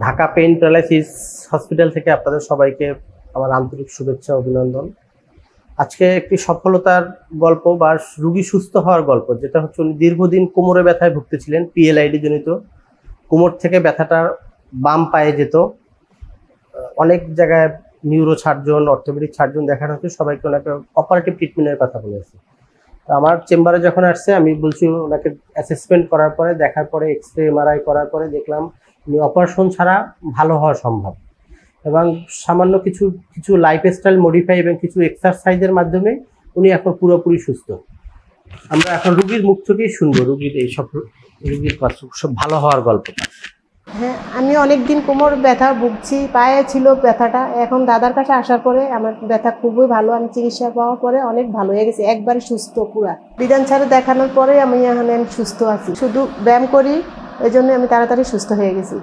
Dhaka pain paralysis hospital থেকে আপনাদের সবাইকে আমার আন্তরিক শুভেচ্ছা অভিনন্দন। আজকে একটি সফলতার গল্প বা রোগী সুস্থ হওয়ার গল্প, যেটা হচ্ছে উনি দীর্ঘদিন কোমরে ব্যথায় ভুগতেছিলেন, পিএলআইডি জনিত। কোমর থেকে ব্যথাটা বাম পায়ে যেত, অনেক জায়গায় নিউরো সার্জন, অর্থোপেডিক সার্জন দেখানো হচ্ছে, সবাইকে ওনাকে অপারেটিভ ট্রিটমেন্টের কথা বলেছে। তো আমার চেম্বারে যখন আসছে আমি বলছি ওনাকে অ্যাসেসমেন্ট করার পরে, দেখার পরে, এক্সরে এমআরআই করার পরে দেখলাম উনি অপারেশন ছাড়া ভালো হওয়া সম্ভব, এবং সামান্য কিছু কিছু লাইফস্টাইল মডিফাই এবং কিছু এক্সারসাইজের মাধ্যমে উনি এখন পুরোপুরি সুস্থ। আমরা এখন রুগীর মুখ থেকেই শুনবো রুগীর এইসব রুগীর সব ভালো হওয়ার গল্পটা। হ্যাঁ, আমি অনেকদিন কোমর ব্যথা ভুগছি, পায়ে ছিল ব্যথাটা। এখন দাদার কাছে আসার পরে আমার ব্যথা খুবই ভালো, আমি চিকিৎসা পাওয়ার পরে অনেক ভালো হয়ে গেছি, একবারে সুস্থ পুরা। বিধান স্যারে দেখানোর পরে আমি এখন সুস্থ আছি, শুধু ব্যায়াম করি, এই জন্য আমি তাড়াতাড়ি সুস্থ হয়ে গেছি।